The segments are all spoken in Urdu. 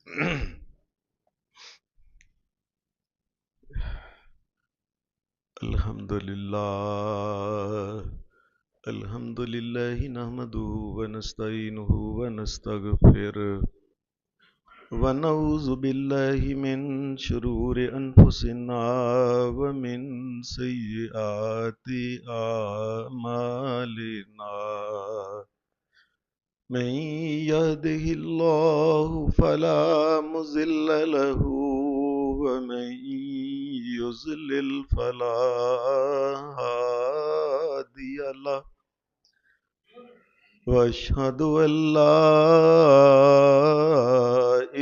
الحمد للہ نحمده ونستعینه ونستغفره ونعوذ باللہ من شرور انفسنا ومن سیئات اعمالنا من يهده الله فلا مضل له ومن يضلل فلا هادي له واشهد ان لا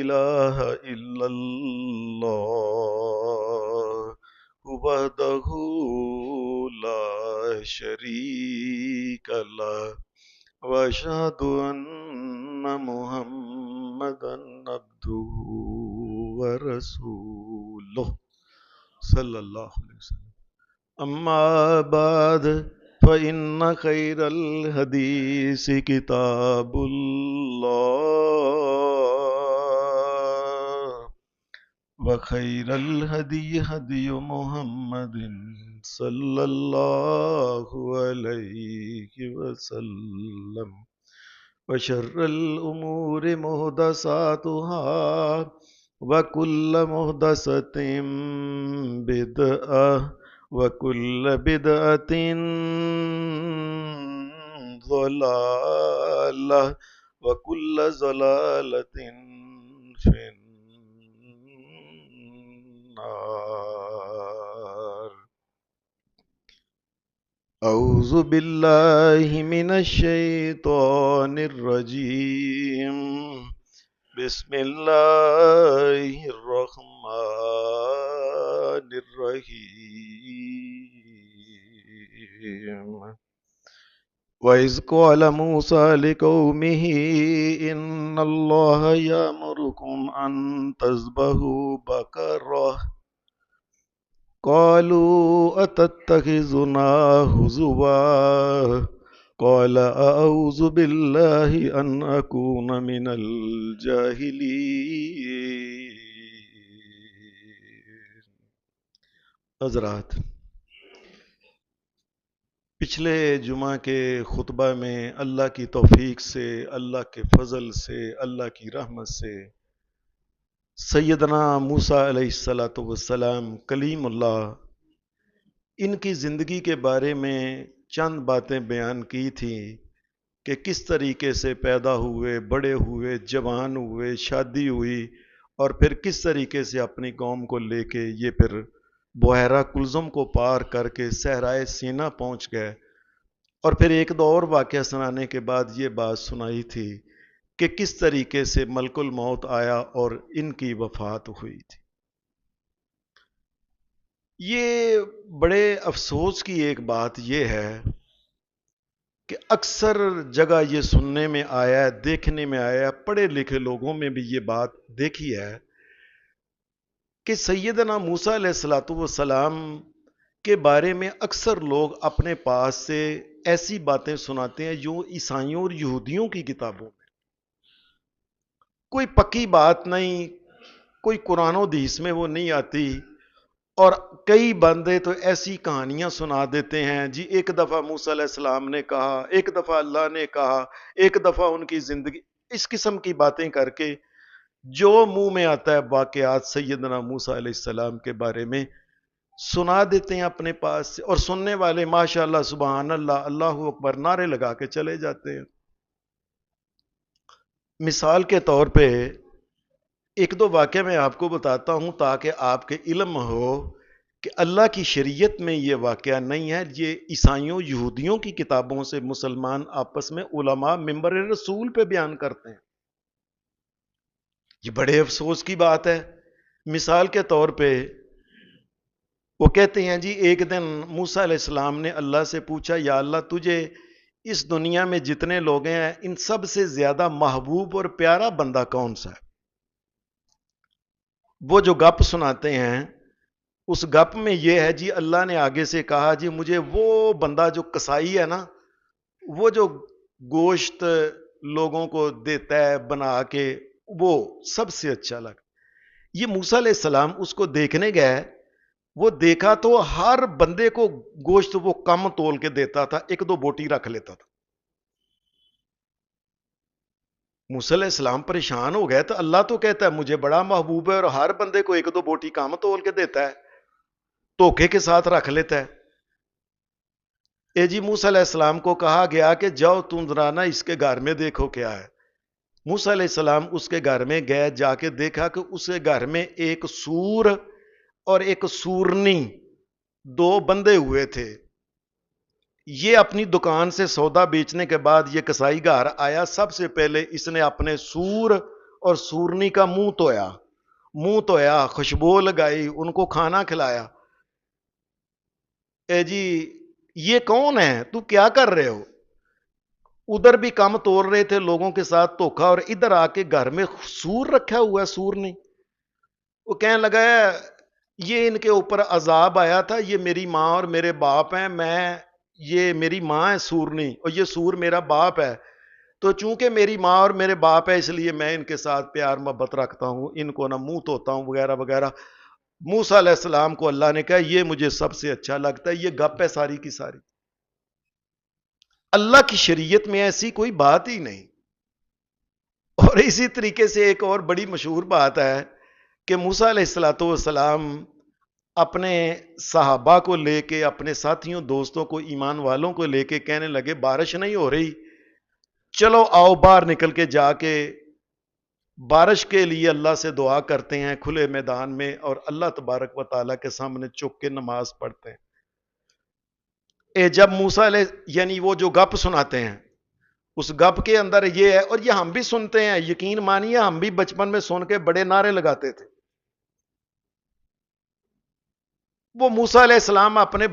اله الا الله وحده لا شريك له واشهد ان محمدا عبده ورسوله صلی اللہ علیہ وسلم. اما بعد فإن خير الحديث كتاب الله وخير الهدي هدي محمد صلى الله عليه وسلم وشر الأمور محدثاتها وكل محدثة بدعة وَكُلَّ بِدْعَةٍ ضَلَالَةٍ وَكُلَّ ضَلَالَةٍ فِي النَّارِ. أعوذ بالله من الشيطان الرجيم. بسم الله الرحمن الرحيم. وَإِذْ قَالَ مُوسَى لِقَوْمِهِ إِنَّ اللَّهَ يَأْمُرُكُمْ أَن تَذْبَحُوا بَقَرَةً قَالُوا أَتَتَّخِذُنَا هُزُوًا قَالَ أَعُوذُ بِاللَّهِ أَنْ أَكُونَ مِنَ الْجَاهِلِينَ. حضرات، پچھلے جمعہ کے خطبہ میں اللہ کی توفیق سے، اللہ کے فضل سے، اللہ کی رحمت سے سیدنا موسیٰ علیہ السلام کلیم اللہ، ان کی زندگی کے بارے میں چند باتیں بیان کی تھیں کہ کس طریقے سے پیدا ہوئے، بڑے ہوئے، جوان ہوئے، شادی ہوئی، اور پھر کس طریقے سے اپنی قوم کو لے کے یہ پھر بحیرہ کلزم کو پار کر کے صحرائے سینا پہنچ گئے. اور پھر ایک دو اور واقعہ سنانے کے بعد یہ بات سنائی تھی کہ کس طریقے سے ملک الموت آیا اور ان کی وفات ہوئی تھی. یہ بڑے افسوس کی ایک بات یہ ہے کہ اکثر جگہ یہ سننے میں آیا ہے، دیکھنے میں آیا ہے، پڑھے لکھے لوگوں میں بھی یہ بات دیکھی ہے کہ سیدنا موسیٰ علیہ السلام کے بارے میں اکثر لوگ اپنے پاس سے ایسی باتیں سناتے ہیں جو عیسائیوں اور یہودیوں کی کتابوں میں کوئی پکی بات نہیں، کوئی قرآن و حدیث میں وہ نہیں آتی. اور کئی بندے تو ایسی کہانیاں سنا دیتے ہیں جی ایک دفعہ موسیٰ علیہ السلام نے کہا، ایک دفعہ اللہ نے کہا، ایک دفعہ ان کی زندگی، اس قسم کی باتیں کر کے جو منہ میں آتا ہے واقعات سیدنا موسیٰ علیہ السلام کے بارے میں سنا دیتے ہیں اپنے پاس سے، اور سننے والے ماشاءاللہ سبحان اللہ اللہ اکبر نعرے لگا کے چلے جاتے ہیں. مثال کے طور پہ ایک دو واقعہ میں آپ کو بتاتا ہوں تاکہ آپ کے علم ہو کہ اللہ کی شریعت میں یہ واقعہ نہیں ہے، یہ عیسائیوں یہودیوں کی کتابوں سے مسلمان آپس میں علماء منبر رسول پہ بیان کرتے ہیں. یہ بڑے افسوس کی بات ہے. مثال کے طور پہ وہ کہتے ہیں جی ایک دن موسیٰ علیہ السلام نے اللہ سے پوچھا، یا اللہ تجھے اس دنیا میں جتنے لوگ ہیں ان سب سے زیادہ محبوب اور پیارا بندہ کون سا ہے؟ وہ جو گپ سناتے ہیں اس گپ میں یہ ہے جی اللہ نے آگے سے کہا جی مجھے وہ بندہ جو کسائی ہے نا، وہ جو گوشت لوگوں کو دیتا ہے بنا کے، وہ سب سے اچھا لگا. یہ موسیٰ علیہ السلام اس کو دیکھنے گئے. وہ دیکھا تو ہر بندے کو گوشت وہ کم تول کے دیتا تھا, ایک دو بوٹی رکھ لیتا تھا. موسیٰ علیہ السلام پریشان ہو گئے. تو اللہ تو کہتا ہے مجھے بڑا محبوب ہے اور ہر بندے کو ایک دو بوٹی کم تول کے دیتا ہے, دھوکے کے ساتھ رکھ لیتا ہے. جی موسیٰ علیہ السلام کو کہا گیا کہ جاؤ تم ذرا نا اس کے گھر میں دیکھو کیا ہے. موسیٰ علیہ السلام اس کے گھر میں گئے, جا کے دیکھا کہ اس کے گھر میں ایک سور اور ایک سورنی, دو بندے ہوئے تھے. یہ اپنی دکان سے سودا بیچنے کے بعد یہ کسائی گھر آیا. سب سے پہلے اس نے اپنے سور اور سورنی کا منہ دھویا, خوشبو لگائی, ان کو کھانا کھلایا. جی یہ کون ہے, تو کیا کر رہے ہو؟ ادھر بھی کم توڑ رہے تھے لوگوں کے ساتھ دھوکا, اور ادھر آ کے گھر میں سور رکھا ہوا ہے, سورنی. وہ کہنے لگا یہ ان کے اوپر عذاب آیا تھا, یہ میری ماں اور میرے باپ ہیں, یہ میری ماں ہے سورنی اور یہ سور میرا باپ ہے. تو چونکہ میری ماں اور میرے باپ ہے اس لیے میں ان کے ساتھ پیار محبت رکھتا ہوں, ان کو نہ منہ دھوتا ہوں وغیرہ وغیرہ. موسیٰ علیہ السلام کو اللہ نے کہا یہ مجھے سب سے اچھا لگتا ہے, یہ گپ ہے ساری کی ساری. اللہ کی شریعت میں ایسی کوئی بات ہی نہیں. اور اسی طریقے سے ایک اور بڑی مشہور بات ہے کہ موسیٰ علیہ السلام اپنے صحابہ کو لے کے, اپنے ساتھیوں دوستوں کو, ایمان والوں کو لے کے کہنے لگے بارش نہیں ہو رہی, چلو آؤ باہر نکل کے جا کے بارش کے لیے اللہ سے دعا کرتے ہیں کھلے میدان میں, اور اللہ تبارک و تعالیٰ کے سامنے چک کے نماز پڑھتے ہیں. جب موسیٰ علیہ یعنی وہ جو گپ سناتے ہیں اس گپ کے اندر یہ ہے, اور یہ ہم بھی سنتے ہیں, یقین مانیے ہم بھی بچپن میں سن کے بڑے نعرے لگاتے تھے. وہ موسیٰ علیہ السلام اپنے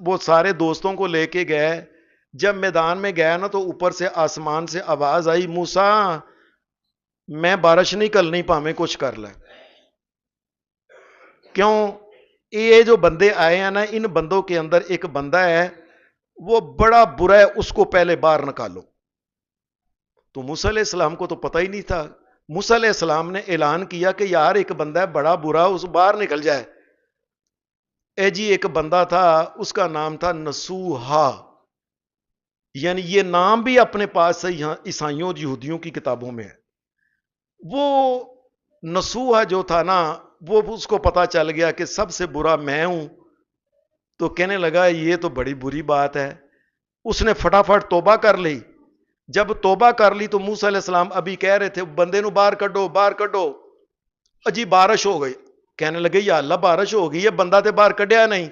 وہ سارے دوستوں کو لے کے گئے. جب میدان میں گیا نا تو اوپر سے آسمان سے آواز آئی, موسیٰ میں بارش نہیں کرنی پاویں کچھ کر لے. کیوں؟ یہ جو بندے آئے ہیں نا, ان بندوں کے اندر ایک بندہ ہے وہ بڑا برا ہے, اس کو پہلے باہر نکالو. تو موسیٰ علیہ السلام کو تو پتہ ہی نہیں تھا. موسیٰ علیہ السلام نے اعلان کیا کہ یار ایک بندہ ہے بڑا برا, اس باہر نکل جائے. جی ایک بندہ تھا, اس کا نام تھا نسوہا, یعنی یہ نام بھی اپنے پاس سے عیسائیوں اور یہودیوں کی کتابوں میں ہے. وہ نسوہا جو تھا نا, وہ اس کو پتا چل گیا کہ سب سے برا میں ہوں. تو کہنے لگا یہ تو بڑی بری بات ہے. اس نے فٹافٹ توبہ کر لی. جب توبہ کر لی تو موسیٰ علیہ السلام ابھی کہہ رہے تھے بندے نو باہر کڈو باہر کڈو, جی بارش ہو گئی. کہنے لگے یا اللہ بارش ہو گئی ہے, بندہ تے باہر کڈیا نہیں.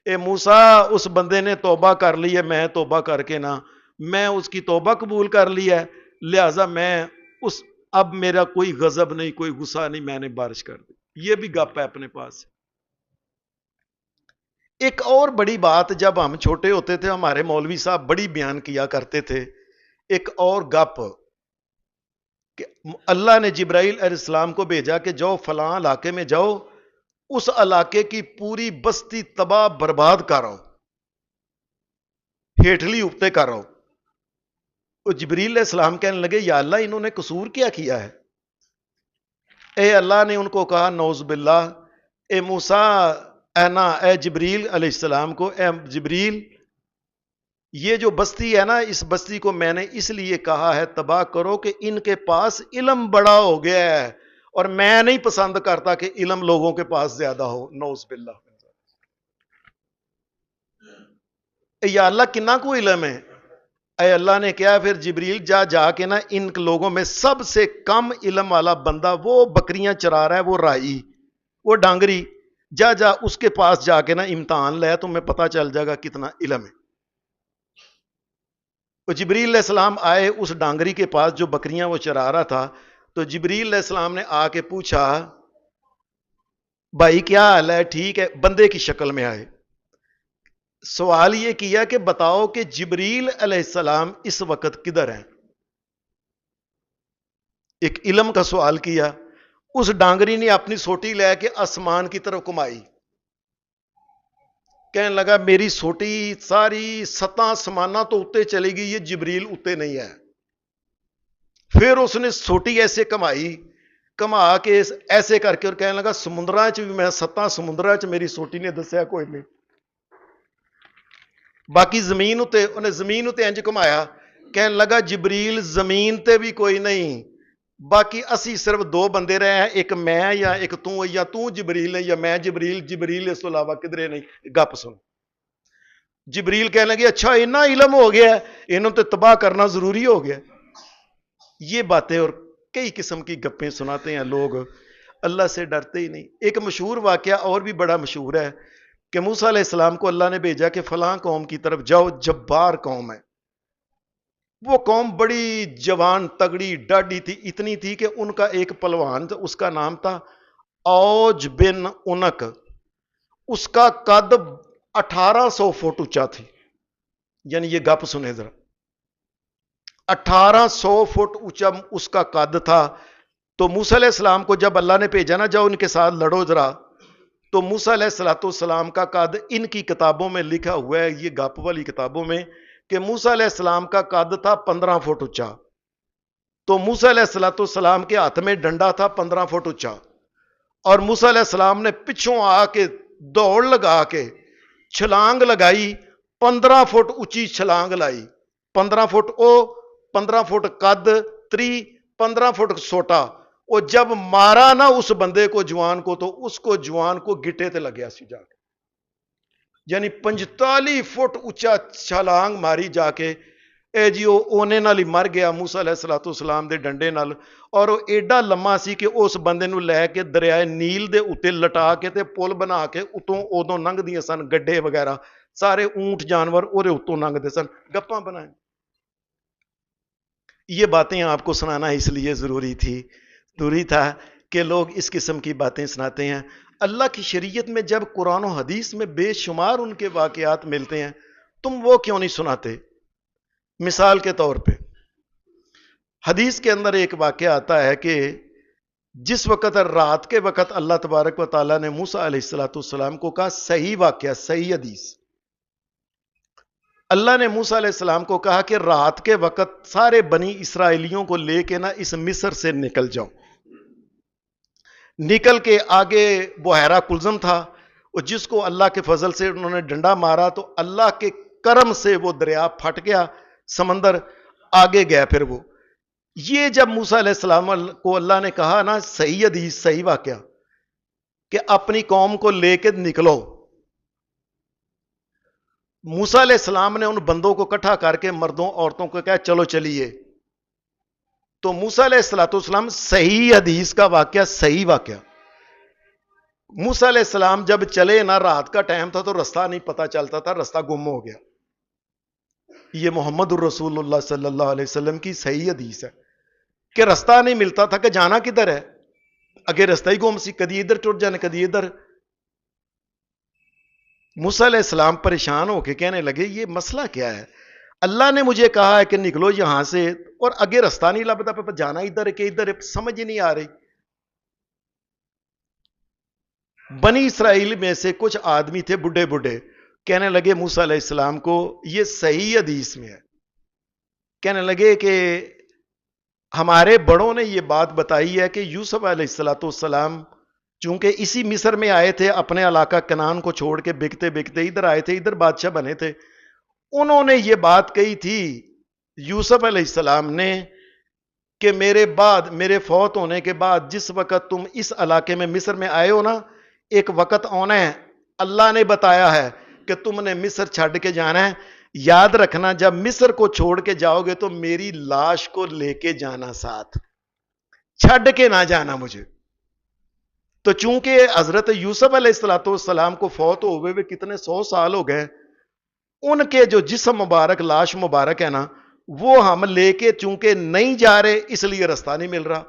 موسیٰ اس بندے نے توبہ کر لی ہے, میں توبہ کر کے نا میں اس کی توبہ قبول کر لی ہے, لہذا میں اب میرا کوئی غضب نہیں, کوئی غصہ نہیں, میں نے بارش کر دی. یہ بھی گپ ہے اپنے پاس. ایک اور بڑی بات, جب ہم چھوٹے ہوتے تھے ہمارے مولوی صاحب بڑی بیان کیا کرتے تھے, ایک اور گپ کہ اللہ نے جبرائیل علیہ السلام کو بھیجا کہ جاؤ فلاں علاقے میں جاؤ, اس علاقے کی پوری بستی تباہ برباد کرو, ہیٹلی اپتے کرو. جبرائیل علیہ السلام کہنے لگے یا اللہ انہوں نے قصور کیا ہے؟ اللہ نے ان کو کہا نعوذ باللہ, موسیٰ اے جبرائیل علیہ السلام کو, اے جبرائیل یہ جو بستی ہے نا, اس بستی کو میں نے اس لیے کہا ہے تباہ کرو کہ ان کے پاس علم بڑا ہو گیا ہے, اور میں نہیں پسند کرتا کہ علم لوگوں کے پاس زیادہ ہو. نعوذ باللہ. یا اللہ کنہ کو علم ہے؟ اے اللہ نے کیا پھر جبریل جا کے نا ان لوگوں میں سب سے کم علم والا بندہ, وہ بکریاں چرا رہا ہے, وہ رائی, وہ ڈانگری, جا اس کے پاس جا کے نا امتحان لے, تمہیں پتا چل جائے گا کتنا علم ہے. تو جبریل علیہ السلام آئے اس ڈانگری کے پاس جو بکریاں وہ چرا رہا تھا. تو جبریل علیہ السلام نے آ کے پوچھا بھائی کیا حال ہے, ٹھیک ہے, بندے کی شکل میں آئے. سوال یہ کیا کہ بتاؤ کہ جبریل علیہ السلام اس وقت کدھر ہیں؟ ایک علم کا سوال کیا. اس ڈانگری نے اپنی سوٹی لے کے آسمان کی طرف کمائی, کہنے لگا میری سوٹی ساری سطح سمانا تو اتے چلے گی, یہ جبریل اتے نہیں ہے. پھر اس نے سوٹی ایسے کمائی, کما کے ایسے کر کے اور کہنے لگا سمندراں چ بھی میں ستا سمندراں چ میری سوٹی نے دسیا کوئی نہیں. باقی زمین اتے انہیں زمین اتے انج گھمایا کہنے لگا جبریل زمین تے بھی کوئی نہیں, باقی اسی صرف دو بندے رہے ہیں, ایک میں یا ایک تو, یا تو جبریل ہے یا میں جبریل, جبریل اس تو علاوہ کدھرے نہیں. گپ سن. جبریل کہنے لگے اچھا اتنا علم ہو گیا ہے, انہوں تے تباہ کرنا ضروری ہو گیا. یہ باتیں اور کئی قسم کی گپیں سناتے ہیں لوگ, اللہ سے ڈرتے ہی نہیں. ایک مشہور واقعہ اور بھی بڑا مشہور ہے کہ موسیٰ علیہ السلام کو اللہ نے بھیجا کہ فلاں قوم کی طرف جاؤ, جبار قوم ہے. وہ قوم بڑی جوان تگڑی ڈاڈی تھی, اتنی تھی کہ ان کا ایک پلوان تھا, اس کا نام تھا اوج بن انک. اس کا قد 1800 فٹ اونچا تھی. یعنی یہ گپ سنے ذرا, 1800 فٹ اونچا اس کا قد تھا. تو موسیٰ علیہ السلام کو جب اللہ نے بھیجا نا جاؤ ان کے ساتھ لڑو ذرا, تو موسیٰ علیہ السلام کا قد ان کی کتابوں میں لکھا ہوا ہے, یہ گپ والی کتابوں میں, کہ موسیٰ علیہ السلام کا قد تھا 15 فٹ اونچا. تو موسیٰ علیہ السلام کے ہاتھ میں ڈنڈا تھا 15 فٹ اونچا, اور موسیٰ علیہ السلام نے پچھوں آ کے دوڑ لگا کے چھلانگ لگائی, 15 فٹ اونچی چھلانگ لائی. 15 فٹ او, 15 فٹ قد, 15 فٹ سوٹا. اور جب مارا نا اس بندے کو جوان کو, تو اس کو جوان کو گٹے تے لگیا سی جا کے. یعنی 45 فٹ اونچا چھلانگ ماری جا کے, اے جی اونے نال ہی مر گیا موسیٰ علیہ السلام دے ڈنڈے نال. اور وہ ایڈا لمبا سی کہ اس بندے نو لے کے دریائے نیل دے اتے لٹا کے تے پل بنا کے اتوں ادوں لنਘ دیاں سن گڈے وغیرہ, سارے اونٹ جانور اور اتوں لنਘ دے سن. گپاں بنائیں. یہ باتیں آپ کو سنانا اس لیے ضروری تھا کہ لوگ اس قسم کی باتیں سناتے ہیں. اللہ کی شریعت میں جب قرآن و حدیث میں بے شمار ان کے واقعات ملتے ہیں, تم وہ کیوں نہیں سناتے؟ مثال کے طور پہ حدیث کے اندر ایک واقعہ آتا ہے کہ جس وقت رات کے وقت اللہ تبارک و تعالیٰ نے موسیٰ علیہ السلام کو کہا, صحیح واقعہ صحیح حدیث, اللہ نے موسیٰ علیہ السلام کو کہا کہ رات کے وقت سارے بنی اسرائیلیوں کو لے کے نا اس مصر سے نکل جاؤ. نکل کے آگے بحیرہ کلزم تھا, اور جس کو اللہ کے فضل سے انہوں نے ڈنڈا مارا تو اللہ کے کرم سے وہ دریا پھٹ گیا, سمندر آگے گیا. پھر وہ یہ جب موسیٰ علیہ السلام کو اللہ نے کہا نا, صحیح حدیث صحیح واقعہ, کہ اپنی قوم کو لے کے نکلو, موسیٰ علیہ السلام نے ان بندوں کو اکٹھا کر کے مردوں عورتوں کو کہا چلو چلیے. تو موسیٰ علیہ السلام, صحیح حدیث کا واقعہ صحیح واقعہ, موسیٰ علیہ السلام جب چلے نا, رات کا ٹائم تھا تو رستہ نہیں پتا چلتا تھا, رستہ گم ہو گیا. یہ محمد الرسول اللہ صلی اللہ علیہ وسلم کی صحیح حدیث ہے کہ رستہ نہیں ملتا تھا کہ جانا کدھر ہے, اگے رستہ ہی گم سی, کدی ادھر ٹر جانے کدی ادھر. موسیٰ علیہ السلام پریشان ہو کے کہنے لگے یہ مسئلہ کیا ہے, اللہ نے مجھے کہا ہے کہ نکلو یہاں سے, اور اگے رستہ نہیں لبتا, پہ جانا ادھر ہے کہ ادھر ہے, سمجھ ہی نہیں آ رہی. بنی اسرائیل میں سے کچھ آدمی تھے بڈھے بڈھے, کہنے لگے موسیٰ علیہ السلام کو یہ صحیح حدیث میں ہے, کہنے لگے کہ ہمارے بڑوں نے یہ بات بتائی ہے کہ یوسف علیہ السلام چونکہ اسی مصر میں آئے تھے, اپنے علاقہ کنعان کو چھوڑ کے بکتے بکتے ادھر آئے تھے, ادھر بادشاہ بنے تھے. انہوں نے یہ بات کہی تھی یوسف علیہ السلام نے کہ میرے بعد, میرے فوت ہونے کے بعد جس وقت تم اس علاقے میں مصر میں آئے ہو نا, ایک وقت آنا ہے, اللہ نے بتایا ہے کہ تم نے مصر چھڑ کے جانا ہے. یاد رکھنا جب مصر کو چھوڑ کے جاؤ گے تو میری لاش کو لے کے جانا ساتھ, چھڑ کے نہ جانا مجھے. تو چونکہ حضرت یوسف علیہ السلام کو فوت ہوئے ہوئے کتنے 100 سال ہو گئے, ان کے جو جسم مبارک, لاش مبارک ہے نا, وہ ہم لے کے چونکہ نہیں جا رہے اس لیے رستہ نہیں مل رہا.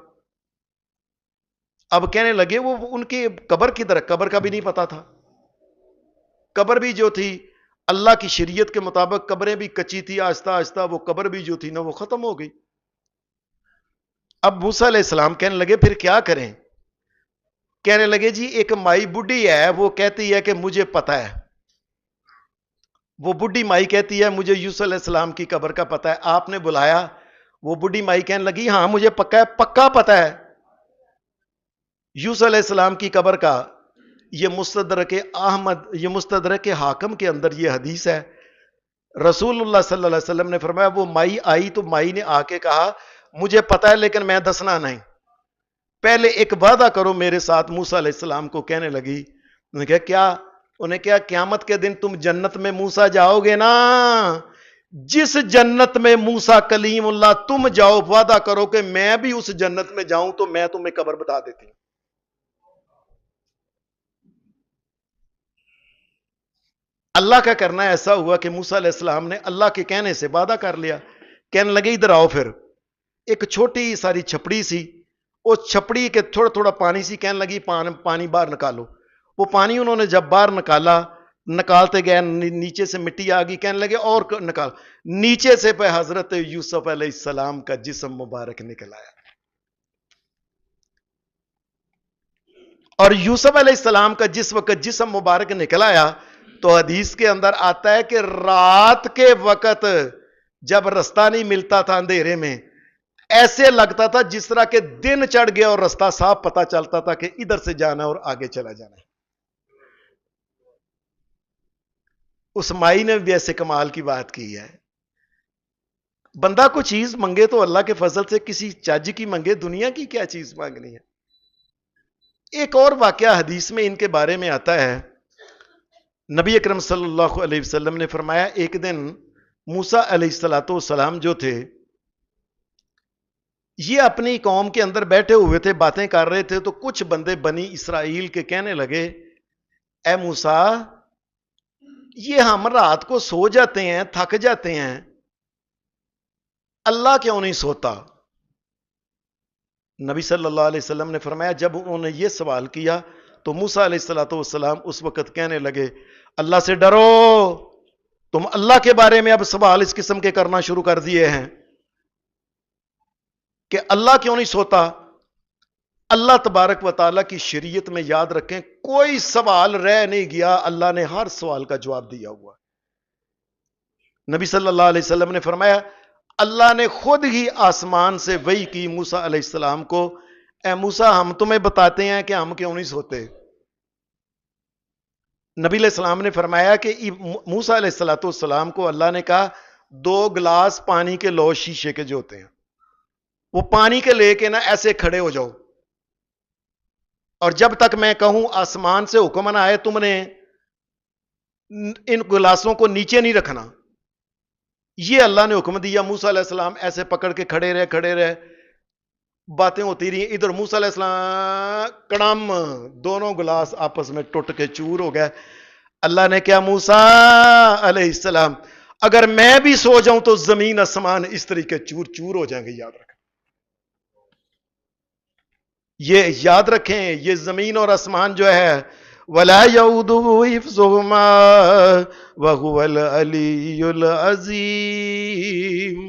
اب کہنے لگے وہ ان کی قبر کدھر, قبر کا بھی نہیں پتا تھا. قبر بھی جو تھی اللہ کی شریعت کے مطابق قبریں بھی کچی تھی, آہستہ آہستہ وہ قبر بھی جو تھی نا وہ ختم ہو گئی. اب موسیٰ علیہ السلام کہنے لگے پھر کیا کریں؟ کہنے لگے جی ایک مائی بڈھی ہے, وہ کہتی ہے کہ مجھے پتا ہے. وہ بڈھی مائی کہتی ہے مجھے یوسف علیہ السلام کی قبر کا پتا ہے. آپ نے بلایا, وہ بڈھی مائی کہنے لگی ہاں مجھے پکا ہے, پکا پتا ہے. یوسف علیہ السلام کی قبر کا یہ مستدرک حاکم کے اندر یہ حدیث ہے. رسول اللہ صلی اللہ علیہ وسلم نے فرمایا وہ مائی آئی تو مائی نے آ کے کہا مجھے پتا ہے لیکن میں دسنا نہیں, پہلے ایک وعدہ کرو میرے ساتھ. موسیٰ علیہ السلام کو کہنے لگی, انہیں کہا کیا؟ انہیں کہا قیامت کے دن تم جنت میں موسیٰ جاؤ گے نا, جس جنت میں موسیٰ کلیم اللہ تم جاؤ, وعدہ کرو کہ میں بھی اس جنت میں جاؤں تو میں تمہیں قبر بتا دیتی ہوں. اللہ کا کرنا ایسا ہوا کہ موسیٰ علیہ السلام نے اللہ کے کہنے سے وعدہ کر لیا. کہنے لگے ادھر آؤ. پھر ایک چھوٹی ساری چھپڑی سی, اس چھپڑی کے تھوڑا تھوڑا پانی سی, کہنے لگی پانی باہر نکالو. وہ پانی انہوں نے جب باہر نکالا, نکالتے گئے نیچے سے مٹی آ گئی, کہنے لگے اور نکال. نیچے سے پہ حضرت یوسف علیہ السلام کا جسم مبارک نکل آیا. اور یوسف علیہ السلام کا جس وقت جسم مبارک نکل آیا تو حدیث کے اندر آتا ہے کہ رات کے وقت جب رستہ نہیں ملتا تھا اندھیرے میں, ایسے لگتا تھا جس طرح کہ دن چڑھ گیا اور رستہ صاف پتا چلتا تھا کہ ادھر سے جانا اور آگے چلا جانا. اس مائی نے بھی ایسے کمال کی بات کی ہے. بندہ کو چیز منگے تو اللہ کے فضل سے کسی چج کی منگے, دنیا کی کیا چیز مانگنی ہے. ایک اور واقعہ حدیث میں ان کے بارے میں آتا ہے. نبی اکرم صلی اللہ علیہ وسلم نے فرمایا ایک دن موسیٰ علیہ السلام جو تھے یہ اپنی قوم کے اندر بیٹھے ہوئے تھے, باتیں کر رہے تھے, تو کچھ بندے بنی اسرائیل کے کہنے لگے اے موسیٰ یہ ہم رات کو سو جاتے ہیں, تھک جاتے ہیں, اللہ کیوں نہیں سوتا؟ نبی صلی اللہ علیہ وسلم نے فرمایا جب انہوں نے یہ سوال کیا تو موسیٰ علیہ السلام اس وقت کہنے لگے اللہ سے ڈرو, تم اللہ کے بارے میں اب سوال اس قسم کے کرنا شروع کر دیے ہیں کہ اللہ کیوں نہیں سوتا. اللہ تبارک و تعالیٰ کی شریعت میں یاد رکھیں کوئی سوال رہ نہیں گیا, اللہ نے ہر سوال کا جواب دیا ہوا. نبی صلی اللہ علیہ وسلم نے فرمایا اللہ نے خود ہی آسمان سے وحی کی موسیٰ علیہ السلام کو, اے موسیٰ ہم تمہیں بتاتے ہیں کہ ہم کیوں نہیں سوتے. نبی علیہ السلام نے فرمایا کہ موسیٰ علیہ السلام کو اللہ نے کہا 2 گلاس پانی کے لو, شیشے کے جو ہوتے ہیں, وہ پانی کے لے کے نا ایسے کھڑے ہو جاؤ, اور جب تک میں کہوں آسمان سے حکم نہ آئے تم نے ان گلاسوں کو نیچے نہیں رکھنا. یہ اللہ نے حکم دیا. موسیٰ علیہ السلام ایسے پکڑ کے کھڑے رہے, باتیں ہوتی رہی. ادھر موسیٰ علیہ السلام کڑم, دونوں گلاس آپس میں ٹوٹ کے چور ہو گئے. اللہ نے کیا موسیٰ علیہ السلام اگر میں بھی سو جاؤں تو زمین آسمان اس طریقے چور چور ہو جائیں گے. یاد رکھیں, یہ یاد رکھیں, یہ زمین اور آسمان جو ہے وَلَا يَؤُودُهُ حِفْظُهُمَا وَهُوَ الْعَلِيُّ الْعَظِيمُ.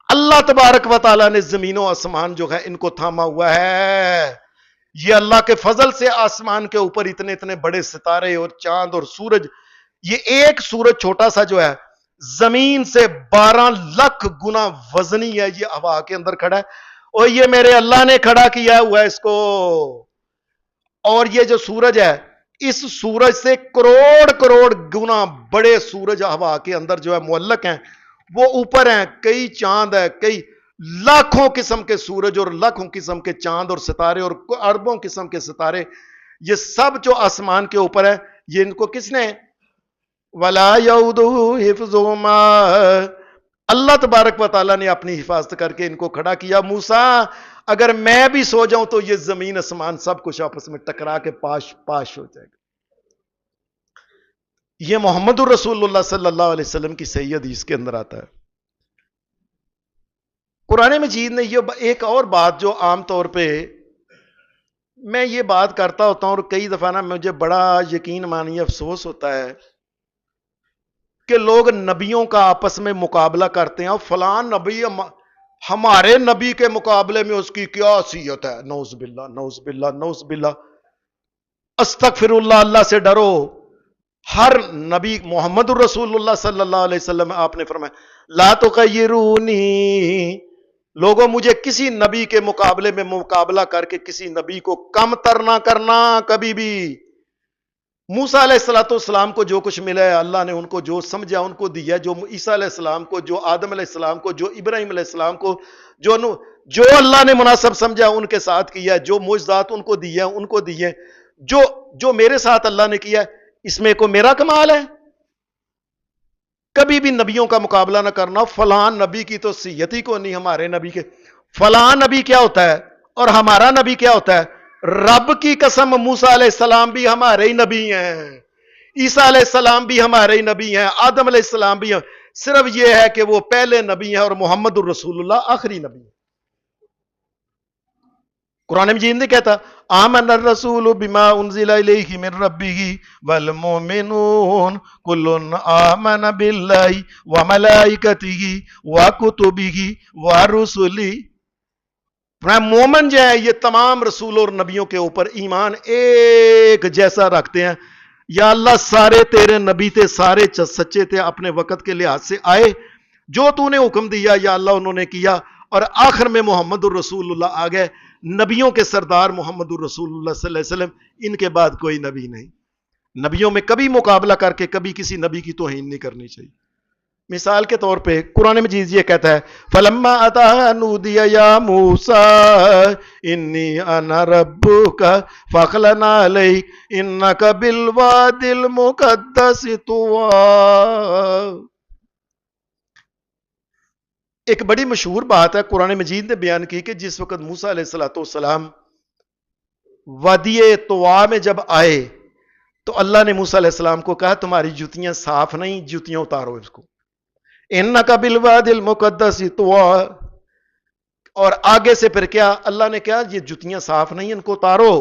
اللہ تبارک و تعالیٰ نے زمین و آسمان جو ہے ان کو تھاما ہوا ہے. یہ اللہ کے فضل سے آسمان کے اوپر اتنے بڑے ستارے اور چاند اور سورج, یہ ایک سورج چھوٹا سا جو ہے زمین سے 12 لاکھ گنا وزنی ہے, یہ ہوا کے اندر کھڑا ہے, اور یہ میرے اللہ نے کھڑا کیا ہوا ہے اس کو. اور یہ جو سورج ہے اس سورج سے کروڑ گنا بڑے سورج ہوا کے اندر جو ہے معلق ہیں, وہ اوپر ہیں. کئی چاند ہے, کئی لاکھوں قسم کے سورج اور لاکھوں قسم کے چاند اور ستارے اور اربوں قسم کے ستارے, یہ سب جو آسمان کے اوپر ہے یہ ان کو کس نے وَلَا يَؤُودُهُ حِفْظُهُمَا, اللہ تبارک و تعالیٰ نے اپنی حفاظت کر کے ان کو کھڑا کیا. موسیٰ اگر میں بھی سو جاؤں تو یہ زمین آسمان سب کچھ آپس میں ٹکرا کے پاش ہو جائے گا. یہ محمد الرسول اللہ صلی اللہ علیہ وسلم کی صحیح حدیث کے اندر آتا ہے. قرآن مجید نے یہ ایک اور بات جو عام طور پہ میں یہ بات کرتا ہوتا ہوں اور کئی دفعہ نا مجھے بڑا یقین مانی افسوس ہوتا ہے کہ لوگ نبیوں کا آپس میں مقابلہ کرتے ہیں, اور فلاں نبی ہمارے نبی کے مقابلے میں اس کی کیا حیثیت ہے. نعوذ باللہ نعوذ باللہ نعوذ باللہ, استغفر اللہ, اللہ سے ڈرو. ہر نبی محمد الرسول اللہ صلی اللہ علیہ وسلم آپ نے فرمایا لا تغیرونی لوگوں مجھے کسی نبی کے مقابلے میں مقابلہ کر کے کسی نبی کو کم تر نہ کرنا کبھی بھی. موسیٰ علیہ الصلوۃ والسلام کو جو کچھ ملا ہے اللہ نے ان کو جو سمجھا ان کو دیا, جو عیسیٰ علیہ السلام کو, جو آدم علیہ السلام کو, جو ابراہیم علیہ السلام کو, جو اللہ نے مناسب سمجھا ان کے ساتھ کیا, جو معجزات ان کو دیے ان کو دیے, جو میرے ساتھ اللہ نے کیا اس میں کو میرا کمال ہے. کبھی بھی نبیوں کا مقابلہ نہ کرنا. فلاں نبی کی تو صحت ہی کو نہیں ہمارے نبی کے. فلاں نبی کیا ہوتا ہے اور ہمارا نبی کیا ہوتا ہے؟ رب کی قسم موسیٰ علیہ السلام بھی ہمارے ہی نبی ہیں, عیسیٰ علیہ السلام بھی ہمارے ہی نبی ہیں, آدم علیہ السلام بھی ہیں. صرف یہ ہے کہ وہ پہلے نبی ہیں اور محمد الرسول اللہ آخری نبی ہیں. قرآن مجید نے کہتا آمن الرسول بما انزل الیہ من ربہ والمؤمنون کل آمن باللہ وملائکتہ وکتبہ ورسلہ. مومن جو ہے یہ تمام رسول اور نبیوں کے اوپر ایمان ایک جیسا رکھتے ہیں. یا اللہ سارے تیرے نبی تھے, سارے سچے تھے, اپنے وقت کے لحاظ سے آئے, جو تو نے حکم دیا یا اللہ انہوں نے کیا, اور آخر میں محمد الرسول اللہ آ گئے. نبیوں کے سردار محمد الرسول اللہ صلی اللہ علیہ وسلم, ان کے بعد کوئی نبی نہیں. نبیوں میں کبھی مقابلہ کر کے کبھی کسی نبی کی توہین نہیں کرنی چاہیے. مثال کے طور پہ قرآن مجید یہ کہتا ہے فلما اتاها نودي يا موسى اني انا ربك فاخلع عليك انك بالواد المقدس طوى. ایک بڑی مشہور بات ہے قرآن مجید نے بیان کی کہ جس وقت موسیٰ علیہ الصلوۃ والسلام وادی طوا میں جب آئے تو اللہ نے موسیٰ علیہ السلام کو کہا تمہاری جوتیاں صاف نہیں, جوتیاں اتارو اس کو. انک بالواد المقدس طوا. اور آگے سے پھر کیا اللہ نے کہا یہ جوتیاں صاف نہیں ان کو اتارو.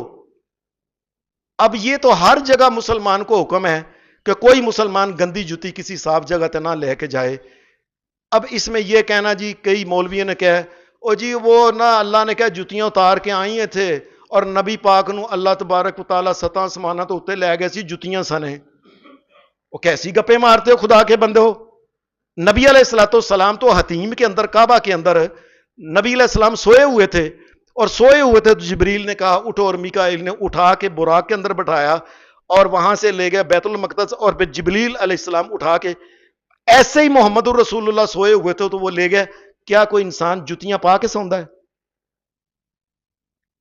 اب یہ تو ہر جگہ مسلمان کو حکم ہے کہ کوئی مسلمان گندی جوتی کسی صاف جگہ تے نہ لے کے جائے. اب اس میں یہ کہنا جی کئی مولویوں نے کہا او جی وہ نہ اللہ نے کہا جوتیاں اتار کے آئی ہیں تھے اور نبی پاک نو اللہ تبارک و تعالیٰ ستا سمانا تو اتنے لے گئے سی جوتیاں سنے. وہ کیسی گپے مارتے ہو خدا کے بندے ہو. نبی علیہ الصلوۃ والسلام تو حتیم کے اندر کعبہ کے اندر نبی علیہ السلام سوئے ہوئے تھے, اور سوئے ہوئے تھے تو جبریل نے کہا اٹھو, اور میکائیل نے اٹھا کے براق کے اندر بٹھایا اور وہاں سے لے گئے بیت المقدس, اور پھر جبریل علیہ السلام اٹھا کے ایسے ہی محمد الرسول اللہ سوئے ہوئے تھے تو وہ لے گئے. کیا کوئی انسان جوتیاں پا کے سوندا ہے؟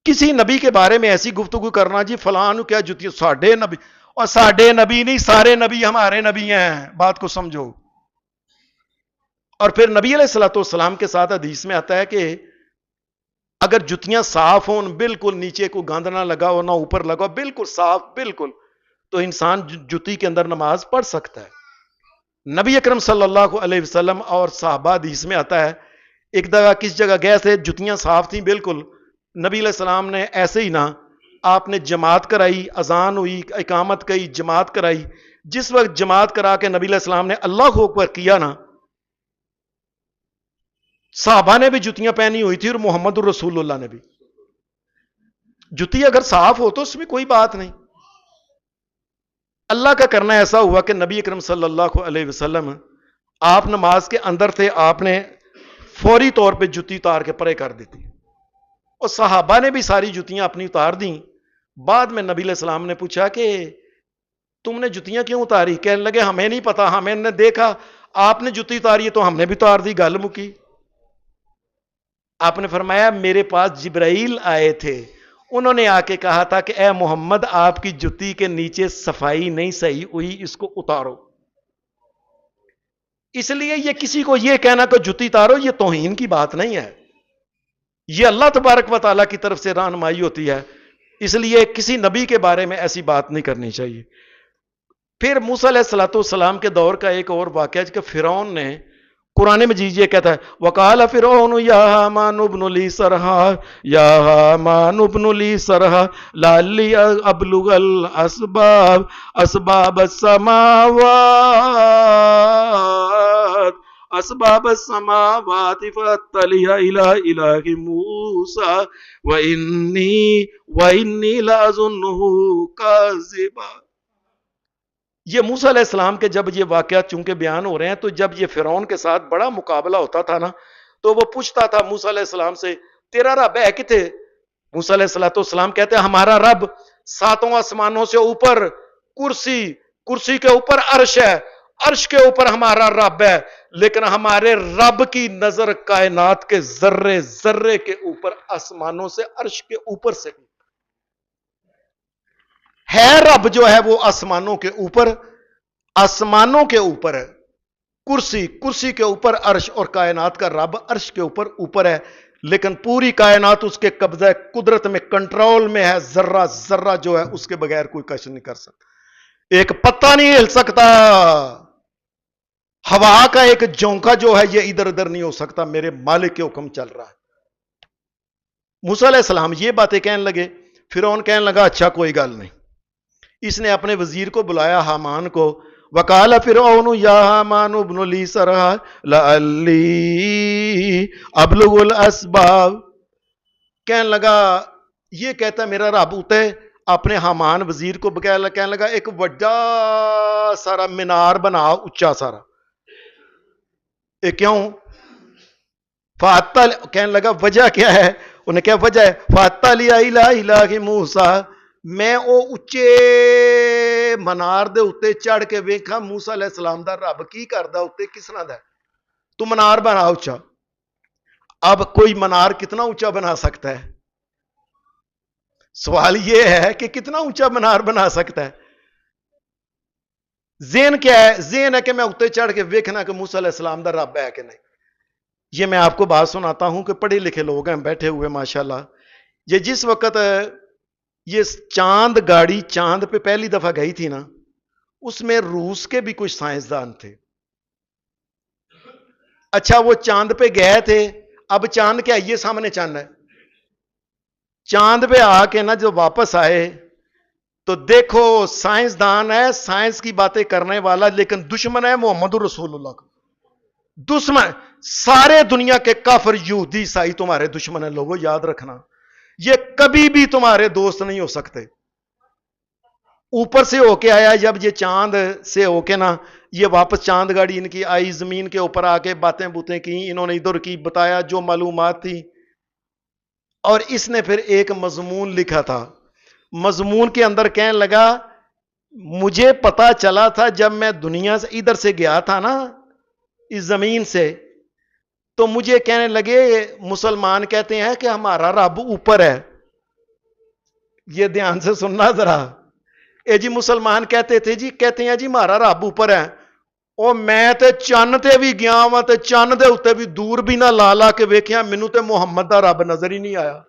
کسی نبی کے بارے میں ایسی گفتگو کرنا جی فلاں کیا جوتیاں, ساڈے نبی, اور ساڈے نبی نہیں سارے نبی ہمارے نبی ہیں, بات کو سمجھو. اور پھر نبی علیہ الصلوۃ والسلام کے ساتھ حدیث میں آتا ہے کہ اگر جوتیاں صاف ہوں, بالکل نیچے کو گند نہ لگا ہو نہ اوپر لگا ہو, بالکل صاف بالکل, تو انسان جوتی کے اندر نماز پڑھ سکتا ہے. نبی اکرم صلی اللہ علیہ وسلم اور صحابہ حدیث میں آتا ہے ایک دفعہ کس جگہ گئے تھے, جوتیاں صاف تھیں بالکل, نبی علیہ السلام نے ایسے ہی نہ آپ نے جماعت کرائی, اذان ہوئی, اقامت کی, جماعت کرائی. جس وقت جماعت کرا کے نبی علیہ السلام نے اللہ اکبر کیا نا, صحابہ نے بھی جوتیاں پہنی ہوئی تھی اور محمد الرسول اللہ نے بھی. جوتی اگر صاف ہو تو اس میں کوئی بات نہیں. اللہ کا کرنا ایسا ہوا کہ نبی اکرم صلی اللہ علیہ وسلم آپ نماز کے اندر تھے, آپ نے فوری طور پہ جوتی اتار کے پرے کر دی تھی, اور صحابہ نے بھی ساری جوتیاں اپنی اتار دیں. بعد میں نبی علیہ السلام نے پوچھا کہ تم نے جوتیاں کیوں اتاری؟ کہنے لگے ہمیں نہیں پتا, ہمیں نے دیکھا آپ نے جوتی اتاری ہے تو ہم نے بھی اتار دی, گل مکی. آپ نے فرمایا میرے پاس جبرائیل آئے تھے, انہوں نے آ کے کہا تھا کہ اے محمد آپ کی جوتی کے نیچے صفائی نہیں صحیح ہوئی, اس کو اتارو. اس لیے یہ کسی کو یہ کہنا کہ جوتی اتارو یہ توہین کی بات نہیں ہے, یہ اللہ تبارک و تعالیٰ کی طرف سے رہنمائی ہوتی ہے. اس لیے کسی نبی کے بارے میں ایسی بات نہیں کرنی چاہیے. پھر موسیٰ علیہ الصلوۃ والسلام کے دور کا ایک اور واقعہ کہ فرعون نے, قرآن مجید یہ کہتا ہے وقال فرعون یا حامان ابن لی صرحا یا حامان ابن لی صرحا لعلی ابلغ الاسباب اسباب السماوات اسباب السماوات فاطلع الى الہ موسیٰ وانی لاظنہ کاذبا. یہ موسیٰ علیہ السلام کے جب یہ واقعات چونکہ بیان ہو رہے ہیں تو جب یہ فرعون کے ساتھ بڑا مقابلہ ہوتا تھا نا, تو وہ پوچھتا تھا موسیٰ علیہ السلام سے تیرا رب ہے کتے؟ موسیٰ علیہ السلام کہتے ہیں ہمارا رب ساتوں آسمانوں سے اوپر کرسی کے اوپر عرش ہے، عرش کے اوپر ہمارا رب ہے، لیکن ہمارے رب کی نظر کائنات کے ذرے ذرے کے اوپر، آسمانوں سے، عرش کے اوپر سے ہے۔ رب جو ہے وہ آسمانوں کے اوپر ہے، کرسی کے اوپر عرش، اور کائنات کا رب عرش کے اوپر ہے، لیکن پوری کائنات اس کے قبضہ قدرت میں، کنٹرول میں ہے، ذرہ ذرہ جو ہے اس کے بغیر کوئی کچھ نہیں کر سکتا، ایک پتا نہیں ہل سکتا، ہوا کا ایک جھونکا جو ہے یہ ادھر ادھر نہیں ہو سکتا، میرے مالک کے حکم چل رہا ہے۔ موسیٰ علیہ السلام یہ باتیں کہنے لگے، فرعون کہنے لگا اچھا کوئی گل نہیں، اس نے اپنے وزیر کو بلایا حامان کو، وقال فرعون یا حامان ابن لی صرحا لعلی ابلغ الاسباب، کہنے لگا یہ کہتا میرا رب ہوتے، اپنے حامان وزیر کو کہنے لگا ایک بڑا سارا مینار بنا، اچا سارا، کیوں؟ فاتل کہنے لگا وجہ کیا ہے؟ انہیں کیا وجہ ہے؟ فاتلی الہ موسیٰ، میں او اچے منار دے اتے چڑھ کے ویکھا موسیٰ علیہ السلام دا رب کی کردا اتے کس طرح دا ہے، تو منار بنا اچا۔ اب کوئی منار کتنا اونچا بنا سکتا ہے؟ سوال یہ ہے کہ کتنا اونچا منار بنا سکتا ہے؟ ذہن کیا ہے؟ ذہن ہے کہ میں اتے چڑھ کے ویکھنا کہ موسیٰ علیہ السلام دا رب ہے کہ نہیں۔ یہ میں آپ کو بات سناتا ہوں کہ پڑھے لکھے لوگ ہیں بیٹھے ہوئے ماشاءاللہ، یہ جس وقت یہ چاند گاڑی چاند پہ پہلی دفعہ گئی تھی نا، اس میں روس کے بھی کچھ سائنسدان تھے۔ اچھا وہ چاند پہ گئے تھے، اب چاند کیا یہ سامنے چاند ہے، چاند پہ آ کے نا جو واپس آئے تو دیکھو سائنسدان ہے، سائنس کی باتیں کرنے والا، لیکن دشمن ہے محمد رسول اللہ کا دشمن، سارے دنیا کے کافر یہودی عیسائی تمہارے دشمن ہیں، لوگوں یاد رکھنا، یہ کبھی بھی تمہارے دوست نہیں ہو سکتے۔ اوپر سے ہو کے آیا، جب یہ چاند سے ہو کے نا یہ واپس چاند گاڑی ان کی آئی، زمین کے اوپر آ کے باتیں بوتیں کی، انہوں نے ادھر کی بتایا جو معلومات تھی، اور اس نے پھر ایک مضمون لکھا تھا، مضمون کے اندر کہنے لگا مجھے پتا چلا تھا جب میں دنیا سے ادھر سے گیا تھا نا اس زمین سے، تو مجھے کہنے لگے مسلمان کہتے ہیں کہ ہمارا رب اوپر ہے، یہ دھیان سے سننا ذرا، جی مسلمان کہتے تھے جی، کہتے ہیں جی ہمارا رب اوپر ہے، اور میں تے چن تے بھی گیا وا تے چن دے اوتے بھی دور بھی نہ لا لا کے ویکھیا، مینوں تے محمد دا رب نظر ہی نہیں آیا،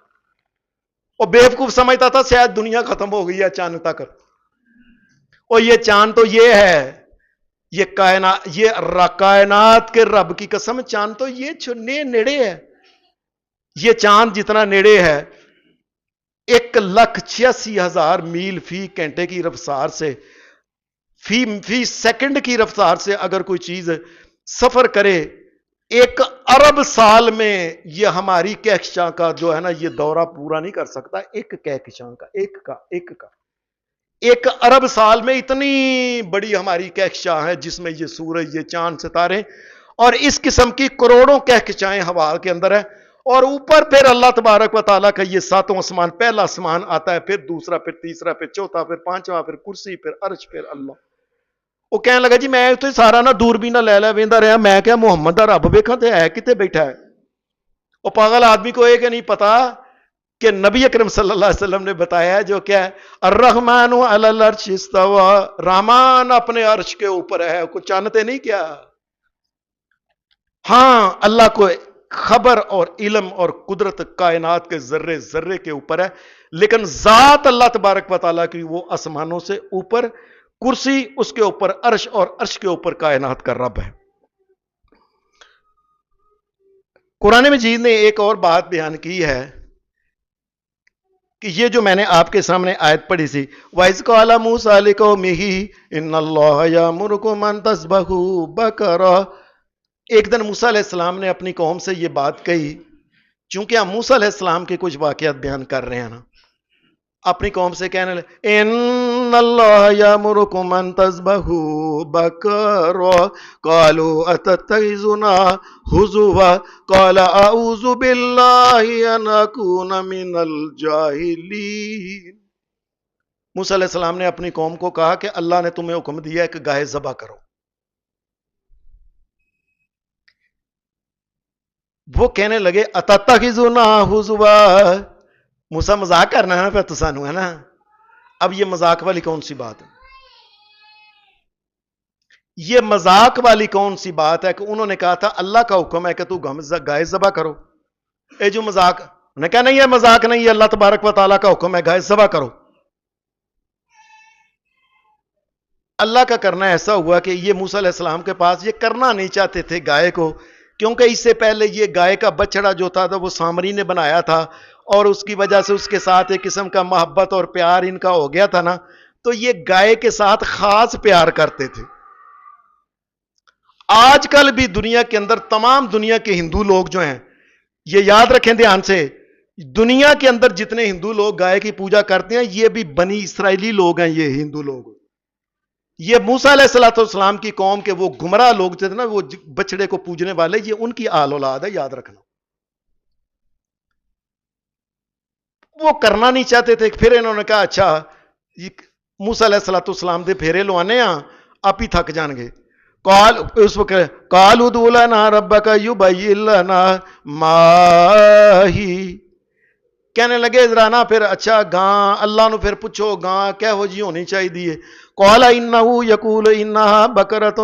اور بیوقوف سمجھتا تھا شاید دنیا ختم ہو گئی ہے چاند تک، اور یہ چاند تو یہ ہے، یہ کائنات کے رب کی قسم، چاند تو یہ نیڑے ہے، یہ چاند جتنا نیڑے ہے 1,86,000 میل فی گھنٹے کی رفتار سے، فی سیکنڈ کی رفتار سے اگر کوئی چیز سفر کرے، 1 ارب سال میں یہ ہماری کہکشاں کا جو ہے نا یہ دورہ پورا نہیں کر سکتا، ایک کہکشاں کا، ایک 1 ارب سال میں اتنی بڑی ہماری کہکشاں ہے جس میں یہ سورج، یہ چاند، ستارے اور اس قسم کی کروڑوں کہکشائیں ہوا کے اندر ہے، اور اوپر پھر اللہ تبارک و تعالیٰ کا یہ 7واں آسمان، پہلا آسمان آتا ہے، پھر دوسرا، پھر تیسرا، پھر چوتھا، پھر پانچواں، پھر کرسی، پھر عرش، پھر اللہ۔ وہ کہنے لگا جی میں تو سارا نا دور بھی نہ لے ویندا رہا، میں کیا محمد دا رب ویکھاں تے ہے کتے بیٹھا ہے؟ وہ پاگل آدمی کو یہ کہ نہیں پتا کہ نبی اکرم صلی اللہ علیہ وسلم نے بتایا جو کیا ہے، الرحمن علی العرش استوى، رحمان اپنے عرش کے اوپر ہے، کوئی چانتے نہیں کیا؟ ہاں اللہ کو خبر اور علم اور قدرت کائنات کے ذرے ذرے کے اوپر ہے، لیکن ذات اللہ تبارک و تعالیٰ کی وہ آسمانوں سے اوپر، کرسی اس کے اوپر عرش، اور عرش کے اوپر کائنات کا رب ہے۔ قرآن مجید نے ایک اور بات بیان کی ہے کہ یہ جو میں نے آپ کے سامنے آیت پڑھی سی، وَإِذْ قَالَ مُوسَىٰ لِقَوْمِهِ إِنَّ اللَّهَ يَأْمُرُكُمْ أَن تَذْبَحُوا بَقَرَةً، ایک دن موسیٰ علیہ السلام نے اپنی قوم سے یہ بات کہی، چونکہ ہم موسیٰ علیہ السلام کے کچھ واقعات بیان کر رہے ہیں نا، اپنی قوم سے کہنے لگے ان ان اللہ یامرکم ان تذبحوا بقرہ قالوا اتتخذنا ہزوا قال اعوذ باللہ ان اکون من الجاہلین۔ موسیٰ علیہ السلام نے اپنی قوم کو کہا کہ اللہ نے تمہیں حکم دیا ہے کہ گائے ذبح کرو۔ وہ کہنے لگے اتتخذنا ہزوا، موسیٰ مذاق کرنا ہے نا پھر تو سانو، ہے نا۔ اب یہ مذاق والی کون سی بات ہے؟ یہ مذاق والی کون سی بات ہے کہ انہوں نے کہا تھا اللہ کا حکم ہے کہ تو گائے ذبح کرو، اے جو مذاق، انہوں نے کہا نہیں یہ مذاق نہیں، اللہ تبارک و تعالیٰ کا حکم ہے گائے ذبح کرو۔ اللہ کا کرنا ایسا ہوا کہ یہ موسیٰ علیہ السلام کے پاس یہ کرنا نہیں چاہتے تھے گائے کو، کیونکہ اس سے پہلے یہ گائے کا بچڑا جو تھا وہ سامری نے بنایا تھا، اور اس کی وجہ سے اس کے ساتھ ایک قسم کا محبت اور پیار ان کا ہو گیا تھا نا، تو یہ گائے کے ساتھ خاص پیار کرتے تھے۔ آج کل بھی دنیا کے اندر تمام دنیا کے ہندو لوگ جو ہیں، یہ یاد رکھیں دھیان سے، دنیا کے اندر جتنے ہندو لوگ گائے کی پوجا کرتے ہیں یہ بھی بنی اسرائیلی لوگ ہیں، یہ ہندو لوگ، یہ موسیٰ علیہ السلام کی قوم کے وہ گمراہ لوگ تھے نا، وہ بچڑے کو پوجنے والے، یہ ان کی آل اولاد ہے، یاد رکھنا۔ وہ کرنا نہیں چاہتے تھے، پھر انہوں نے کہا اچھا موسیٰ علیہ السلام دے پھیرے لوانے ہاں، آپ ہی تھک جان گے۔ اس وقت قالوا ادع لنا ربک یبین لنا ما ہی، کہنے لگے ذرا نا پھر اچھا گاں اللہ نو پھر پوچھو گاں کہو جی ہونی چاہیے۔ قال انه یقول انها بقرۃ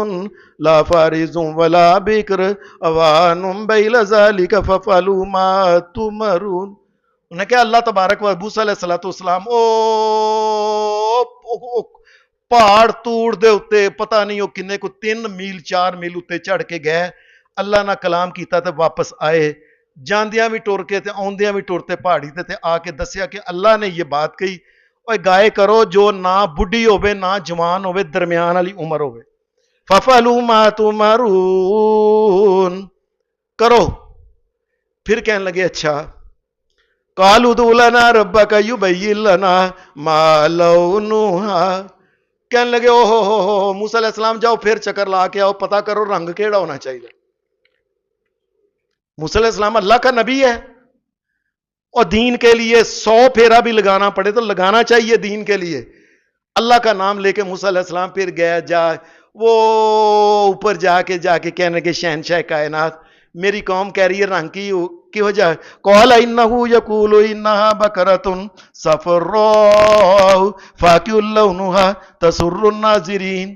لا فارض ولا بکر اوان بین ذلک ففعلوا ما تؤمرون۔ انہیں کہا اللہ تبارک و موسیٰ علیہ السلام پہاڑ توڑ دے اتے پتہ نہیں وہ کنے کو 3 میل 4 میل اتے چڑھ کے گئے، اللہ نہ کلام کیتا تے واپس آئے، جاندیاں بھی ٹور کے تے آندیاں بھی ٹورتے پہاڑی تے آ کے دسیا کہ اللہ نے یہ بات کہی، اوے گائے کرو جو نہ بڈھی ہوے نہ جوان ہوے، درمیان والی عمر ہوے، ففعلوا ما تؤمرون، کرو۔ پھر کہنے لگے اچھا قالوا ادع لنا ربک یبین لنا ما لونها، کہنے لگے او ہو موسیٰ علیہ السلام جاؤ پھر چکر لا کے آؤ، پتہ کرو رنگ کیڑا ہونا چاہیے۔ موسیٰ علیہ السلام اللہ کا نبی ہے، اور دین کے لیے 100 پھیرا بھی لگانا پڑے تو لگانا چاہیے دین کے لیے۔ اللہ کا نام لے کے موسیٰ علیہ السلام پھر گیا، جا وہ اوپر جا کے کہنے لگے شہنشاہ کائنات میری قوم کہہ رہی ہے رنگ کی ہو جائے، قال انه یقول انها بقرۃ صفراء فاقع لونها تسر الناظرین۔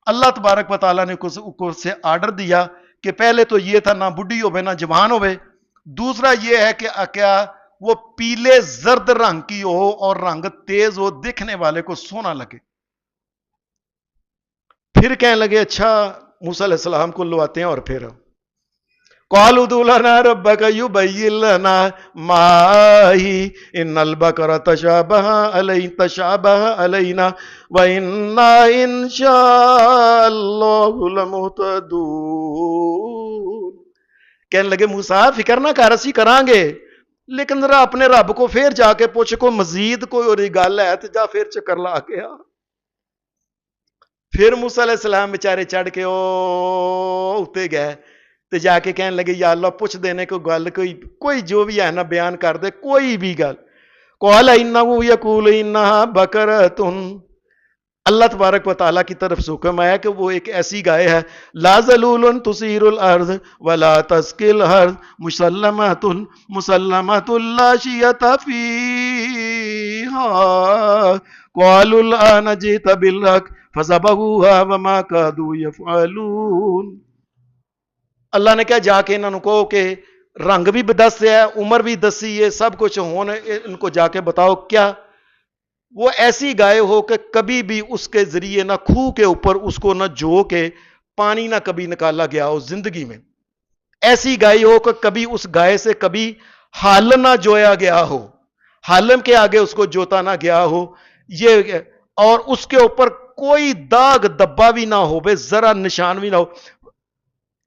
اللہ تبارک و تعالیٰ نے کو سے آرڈر دیا کہ پہلے تو یہ تھا نہ بڈھی ہوئے نہ جوان ہوئے، دوسرا یہ ہے کہ کیا وہ پیلے زرد رنگ کی ہو اور رنگ تیز ہو، دیکھنے والے کو سونا لگے۔ پھر کہنے لگے اچھا موسیٰ علیہ السلام کو لواتے ہیں، اور پھر قالوا ادع لنا ربک یبین لنا ما ہی ان البقرۃ تشابہ علینا وإنا ان شاء اللہ لمہتدون۔ کہنے لگے موسیٰ فکر نہ کر اسی کران گے، لیکن ذرا اپنے رب کو پھر جا کے پوچھ کو مزید کوئی اور گل ہے تو جا پھر چکر لا کے آ۔ پھر موسیٰ علیہ السلام بیچارے چڑھ کے اتے گئے تو جا کے کہنے لگے یا اللہ پوچھ دینے کو گل کوئی جو بھی ہے نا بیان کر دے، کوئی بھی گل۔ قال انه یقول انها بقرۃ، اللہ تبارک و تعالیٰ کی طرف سے حکم آیا کہ وہ ایک ایسی گائے ہے لا ذلول تثیر الارض ولا تسقی الارض مسلمۃ لا شیۃ فیہا قالوا الآن جئت بالحق فذبحوها وما كادوا يفعلون۔ اللہ نے کہا جا کے انہوں کو کہ رنگ بھی دس ہے، عمر بھی دسی ہے، سب کچھ ہونے، ان کو جا کے بتاؤ کیا وہ ایسی گائے ہو کہ کبھی بھی اس کے ذریعے نہ کھو کے اوپر اس کو نہ جو کے پانی نہ کبھی نکالا گیا ہو زندگی میں، ایسی گائے ہو کہ کبھی اس گائے سے کبھی حال نہ جویا گیا ہو، حالم کے آگے اس کو جوتا نہ گیا ہو، یہ اور اس کے اوپر کوئی داغ دبا بھی نہ ہو، بے ذرا نشان بھی نہ ہو۔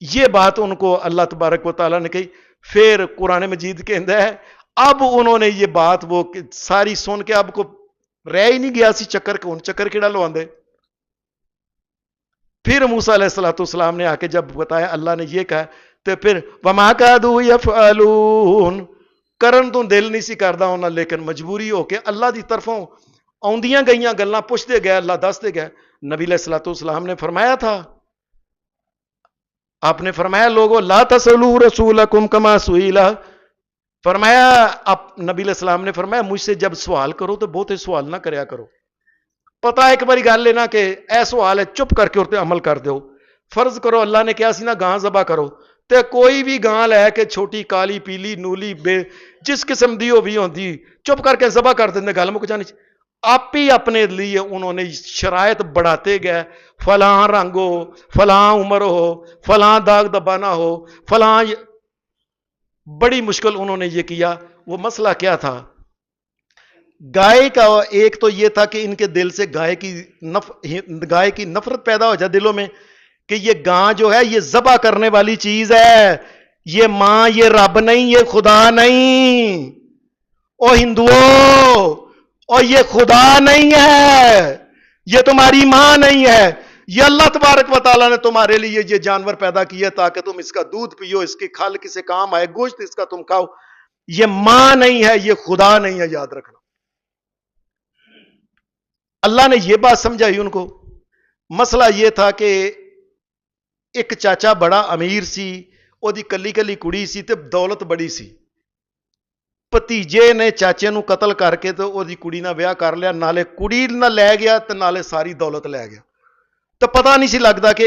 یہ بات ان کو اللہ تبارک و تعالیٰ نے کہی۔ پھر قرآن مجید کے اندر ہے اب انہوں نے یہ بات وہ ساری سن کے اب کو رہ ہی نہیں گیا سی چکر کون چکر کیڑا لواندے. پھر موسیٰ علیہ السلام نے آ کے جب بتایا اللہ نے یہ کہا تو پھر وما کادوا یفعلون کرن تو دل نہیں سی کردا ہونا لیکن مجبوری ہو کے اللہ دی طرفوں آندیاں گئیاں گلاں پوچھتے گئے اللہ دستے گئے. نبی علیہ السلام نے فرمایا تھا آپ نے فرمایا لوگوں لا تسلوا رسولکم کما سئلا فرمایا نبی علیہ السلام نے فرمایا مجھ سے جب سوال کرو تو بہتے سوال نہ کریا کرو. پتا ایک باری گل لینا کہ اے سوال ہے چپ کر کے اور عمل کر دو. فرض کرو اللہ نے کیا سی نا گاں ذبح کرو تے کوئی بھی گاں لے کے چھوٹی کالی پیلی نولی بے جس قسم دی ہو بھی ہوندی چپ کر کے ذبح کر دیندے گل مک جانی. آپ ہی اپنے لیے انہوں نے شرائط بڑھاتے گئے فلاں رنگ ہو فلاں عمر ہو فلاں داغ دبانا ہو فلاں بڑی مشکل انہوں نے یہ کیا. وہ مسئلہ کیا تھا گائے کا ایک تو یہ تھا کہ ان کے دل سے گائے کی نفرت پیدا ہو جائے دلوں میں کہ یہ گاں جو ہے یہ ذبح کرنے والی چیز ہے یہ ماں یہ رب نہیں یہ خدا نہیں او ہندوؤں اور یہ خدا نہیں ہے یہ تمہاری ماں نہیں ہے یہ اللہ تبارک و تعالیٰ نے تمہارے لیے یہ جانور پیدا کیا تاکہ تم اس کا دودھ پیو اس کی کھال کسی کام آئے گوشت اس کا تم کھاؤ. یہ ماں نہیں ہے یہ خدا نہیں ہے یاد رکھنا. اللہ نے یہ بات سمجھائی ان کو. مسئلہ یہ تھا کہ ایک چاچا بڑا امیر سی وہ دی کلی کلی کڑی سی تے دولت بڑی سی. ਭਤੀਜੇ ਨੇ ਚਾਚੇ ਨੂੰ ਕਤਲ ਕਰਕੇ ਤੇ ਉਹਦੀ ਕੁੜੀ ਨਾਲ ਵਿਆਹ ਕਰ ਲਿਆ ਨਾਲੇ ਕੁੜੀ ਨਾਲ ਲੈ ਗਿਆ ਤੇ ਨਾਲੇ ਸਾਰੀ ਦੌਲਤ ਲੈ ਗਿਆ ਤੇ ਪਤਾ ਨਹੀਂ ਸੀ ਲੱਗਦਾ ਕਿ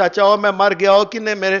ਚਾਚਾ ਉਹ ਮੈਂ ਮਰ ਗਿਆ ਉਹ ਕਿੰਨੇ ਮੇਰੇ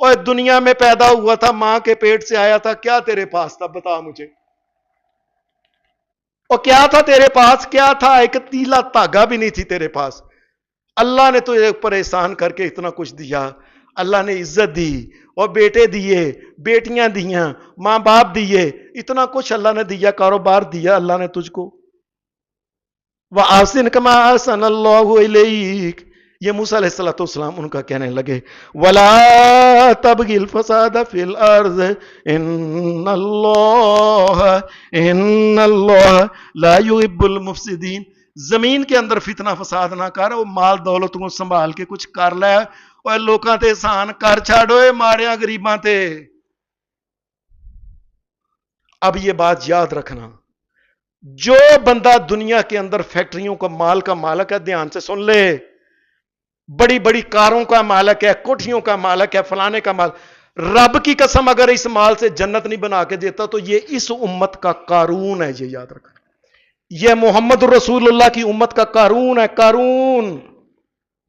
اور دنیا میں پیدا ہوا تھا، ماں کے پیٹ سے آیا تھا، کیا تیرے پاس تھا بتا مجھے؟ اور کیا تھا تیرے پاس؟ کیا تھا؟ ایک تیلا تاگا بھی نہیں تھی تیرے پاس. اللہ نے تجھے اوپر احسان کر کے اتنا کچھ دیا. اللہ نے عزت دی اور بیٹے دیے، بیٹیاں دیاں، ماں باپ دیے، اتنا کچھ اللہ نے دیا، کاروبار دیا اللہ نے تجھ کو. وَأَحْسِنْ كَمَا أَحْسَنَ اللَّهُ إِلَيْكَ. یہ موسیٰ علیہ السلام ان کا کہنے لگے وَلَا تَبْغِ الْفَسَادَ فِي الْأَرْضِ إِنَّ اللَّهَ لَا يُحِبُّ الْمُفْسِدِينَ. زمین کے اندر فتنہ فساد نہ کر، وہ مال دولت کو سنبھال کے کچھ کر لے، اور لوکاں تے احسان کر چھاڑو، ماڑیاں غریباں تے. اب یہ بات یاد رکھنا، جو بندہ دنیا کے اندر فیکٹریوں کا مال کا مالک ہے، دھیان سے سن لے، بڑی بڑی کاروں کا مالک ہے، کوٹھیوں کا مالک ہے، فلانے کا مال، رب کی قسم اگر اس مال سے جنت نہیں بنا کے دیتا تو یہ اس امت کا قارون ہے. یہ یاد رکھنا، یہ محمد رسول اللہ کی امت کا قارون ہے. قارون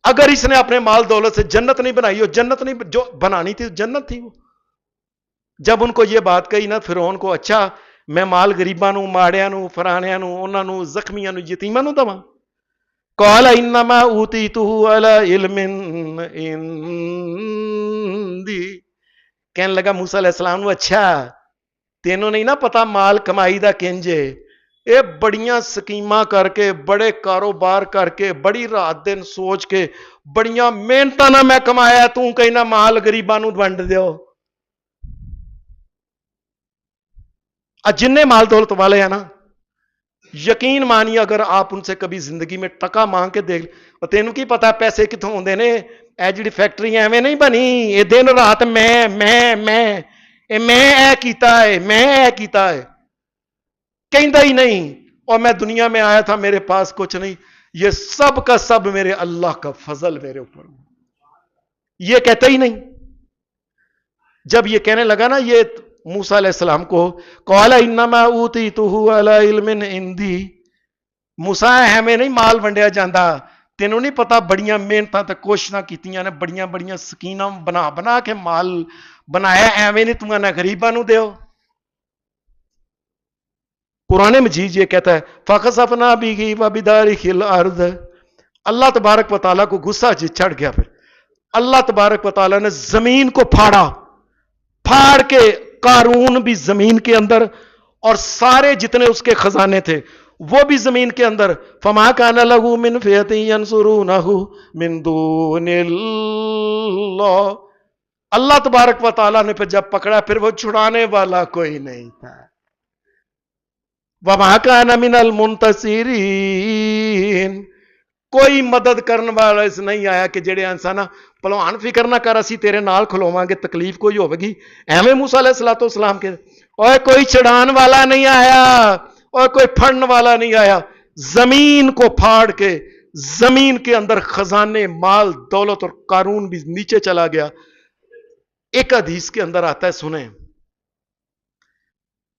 اگر اس نے اپنے مال دولت سے جنت نہیں بنائی، ہو جنت نہیں جو بنانی تھی جنت تھی وہ. جب ان کو یہ بات کہی نا فرعون کو، اچھا میں مال غریباں نو، ماڑیاں نو، فرانیاں نو، انہاں نو، زخمیاں نو، یتیماں نو دواں؟ قال انما اوتیته علی علم عندی. کہنے لگا موسیٰ علیہ السلام نو، اچھا تینوں نہیں نا پتا مال کمائی دا کنجے، اے بڑیاں سکیماں کر کے، بڑے کاروبار کر کے، بڑی رات دن سوچ کے، بڑیاں محنتاں نہ میں کمایا، تو کہنا مال غریباں نو ونڈ دیو. جن مال دولت والے ہیں نا، یقین مانی اگر آپ ان سے کبھی زندگی میں ٹکا مانگ کے دیکھ، تینوں کی پتا پیسے کتوں ہوندے نے؟ اے جڑی فیکٹری ایویں نہیں بنی، اے دن رات میں اے کیتا ہے، میں اے کیتا ہے، کہندا ہی نہیں. اور میں دنیا میں آیا تھا میرے پاس کچھ نہیں، یہ سب کا سب میرے اللہ کا فضل میرے اوپر، یہ کہتا ہی نہیں. جب یہ کہنے لگا نا یہ موسیٰ علیہ السلام کو، قال انما اوتیتہ علی علم عندی، موسیٰ ہمیں نہیں مال ونڈیا جاندہ، تینوں نہیں پتا بڑیاں محنتاں تے کوششاں کیتیاں نے، بڑیاں بڑیاں سکیناں بنا بنا کے مال بنایا، ایویں نہیں تمہیں نہ غریباں نو دیو. قرآن مجید یہ کہتا ہے فَخَسَفْنَا بِهِ وَبِدَارِهِ الْأَرْضِ. اللہ تبارک و تعالیٰ کو غصہ چڑھ گیا. پھر اللہ تبارک و تعالیٰ نے زمین کو پھاڑا، پھاڑ کے قارون بھی زمین کے اندر، اور سارے جتنے اس کے خزانے تھے وہ بھی زمین کے اندر. فَمَا كَانَ لَهُ مِنْ فِئَةٍ يَنْصُرُونَهُ مِنْ دُونِ اللَّهِ. اللہ تبارک و تعالیٰ نے پھر جب پکڑا، پھر وہ چھڑانے والا کوئی نہیں تھا. وَمَا كَانَ مِنَ الْمُنْتَصِرِينَ. کوئی مدد کرنے والا اس نہیں آیا کہ جڑے انسان پلوان فکر نہ کر، اسی تیرے نال کھلوواں گے، تکلیف کوئی ہوے گی. ایویں موسیٰ علیہ السلام کے اور کوئی چڑھان والا نہیں آیا، اور کوئی پھڑن والا نہیں آیا. زمین کو پھاڑ کے زمین کے اندر خزانے، مال دولت اور قارون بھی نیچے چلا گیا. ایک حدیث کے اندر آتا ہے، سنیں،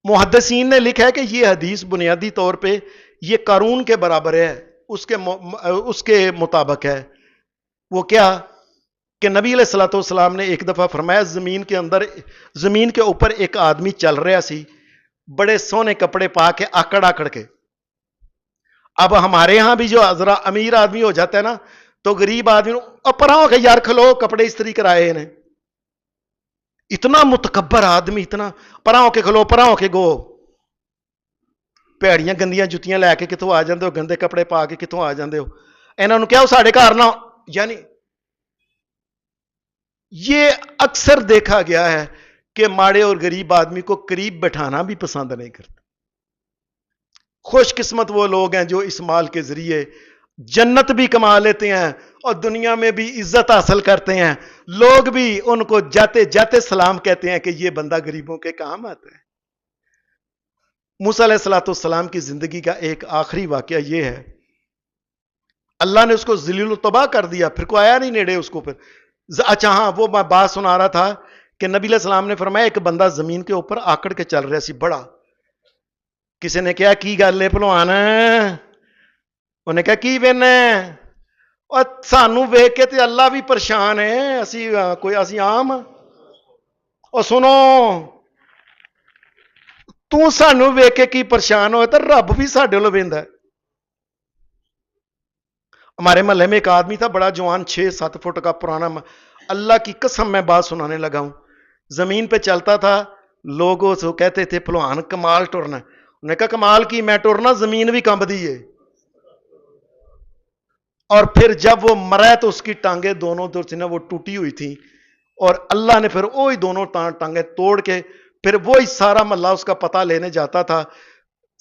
محدثین نے لکھا ہے کہ یہ حدیث بنیادی طور پہ یہ قارون کے برابر ہے، اس کے مطابق ہے. وہ کیا کہ نبی علیہ الصلوۃ والسلام نے ایک دفعہ فرمایا زمین کے اندر، زمین کے اوپر ایک آدمی چل رہا سی، بڑے سونے کپڑے پا کے، آکڑ آکڑ کے. اب ہمارے ہاں بھی جو ذرا امیر آدمی ہو جاتا ہے نا تو غریب آدمی پراؤں کے یار کھلو کپڑے استری کرائے انہیں. اتنا متکبر آدمی، اتنا پراؤں کے کھلو، پراؤں کے گو، پیڑیاں گندیاں جتیاں لے کے کتوں آ جاندے ہو، گندے کپڑے پا کے کتوں آ جاندے ہو، انہوں نے کیا ساڑھے گھر نہ. یعنی یہ اکثر دیکھا گیا ہے کہ ماڑے اور غریب آدمی کو قریب بٹھانا بھی پسند نہیں کرتے. خوش قسمت وہ لوگ ہیں جو اس مال کے ذریعے جنت بھی کما لیتے ہیں اور دنیا میں بھی عزت حاصل کرتے ہیں. لوگ بھی ان کو جاتے جاتے سلام کہتے ہیں کہ یہ بندہ غریبوں کے کام آتا ہے. موسیٰ علیہ السلام کی زندگی کا ایک آخری واقعہ یہ ہے، اللہ نے اس کو ذلیل و تباہ کر دیا، پھر کوئی آیا نہیں نیڑے اس کو. پھر اچھا ہاں، وہ میں بات سنا رہا تھا کہ نبی علیہ السلام نے فرمایا ایک بندہ زمین کے اوپر آکڑ کے چل رہا سی بڑا. کسی نے کہا کی گل ہے پہلوان؟ انہیں کہا کی وین اور سانو ویکھ کے تے اللہ بھی پریشان ہے، اسی کوئی اسی عام اور سنو تو سانو ویک کے کی پریشان ہوئے تو رب بھی ساڈے لو ویندا ہے. ہمارے محلے میں ایک آدمی تھا بڑا جوان 6-7 فٹ کا پرانا اللہ کی قسم میں بات سنانے لگا ہوں زمین پہ چلتا تھا لوگ اس کو کہتے تھے پہلوان کمال ٹرنا انہوں نے کہا کمال کی میں ٹرنا زمین بھی کمب دی ہے اور پھر جب وہ مرا تو اس کی ٹانگیں دونوں دور سے وہ ٹوٹی ہوئی تھیں اور اللہ نے پھر وہی دونوں ٹانگیں توڑ کے پھر وہی سارا محلہ اس کا پتہ لینے جاتا تھا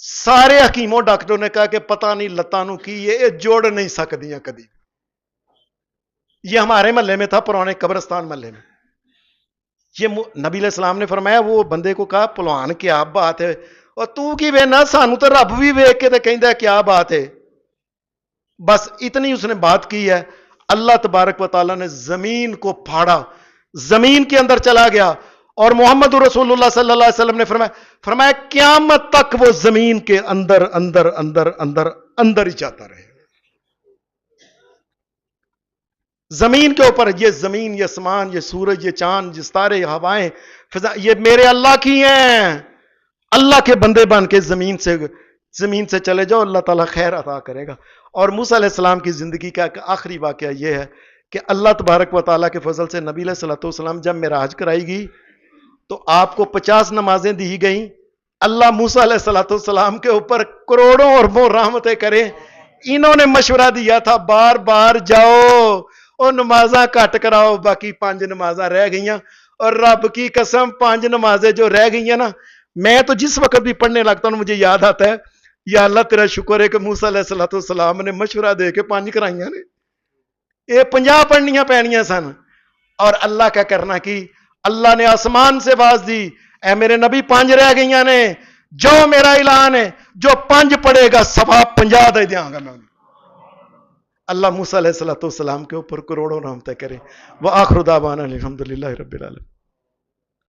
سارے حکیموں ڈاکٹروں نے کہا کہ پتہ نہیں لتانوں کی یہ جوڑ نہیں سکدیاں کدی. یہ ہمارے محلے میں تھا پرانے قبرستان محلے میں. یہ نبی علیہ السلام نے فرمایا وہ بندے کو کہا پہلوان کیا بات ہے اور تو کی وینا سانو تو رب بھی ویک کے تو کہندا کیا بات ہے. بس اتنی اس نے بات کی ہے اللہ تبارک و تعالیٰ نے زمین کو پھاڑا زمین کے اندر چلا گیا اور محمد رسول اللہ صلی اللہ علیہ وسلم نے فرمایا قیامت تک وہ زمین کے اندر اندر اندر اندر اندر ہی جاتا رہے. زمین کے اوپر یہ زمین یہ آسمان یہ سورج یہ چاند یہ ستارے یہ ہوائیں فضا یہ میرے اللہ کی ہیں. اللہ کے بندے بن کے زمین سے چلے جاؤ اللہ تعالیٰ خیر عطا کرے گا. اور موسیٰ علیہ السلام کی زندگی کا ایک آخری واقعہ یہ ہے کہ اللہ تبارک و تعالیٰ کے فضل سے نبی علیہ الصلوۃ والسلام جب معراج کرائی گئی تو آپ کو 50 نمازیں دی گئیں. اللہ موسیٰ علیہ الصلوۃ والسلام کے اوپر کروڑوں اربوں رحمتیں کریں. انہوں نے مشورہ دیا تھا بار بار جاؤ اور نمازاں کٹ کراؤ باقی 5 نمازاں رہ گئیاں اور رب کی قسم 5 نمازیں جو رہ گئی ہیں نا میں تو جس وقت بھی پڑھنے لگتا ہوں مجھے یاد آتا ہے یا اللہ تیرا شکر ہے کہ موسیٰ علیہ الصلوۃ والسلام نے مشورہ دے کے 5 کرائیاں نے یہ 50 پڑھنیاں پینیاں سن. اور اللہ کا کرنا کی اللہ نے آسمان سے آواز دی اے میرے نبی 5 رہ گئیاں نے جو میرا اعلان ہے جو 5 پڑھے گا ثواب 50 دے دیاں گا میں. اللہ موسیٰ علیہ الصلوۃ والسلام کے اوپر کروڑوں رحمتیں کرے. وآخر دعوانا الحمدللہ رب العالمین.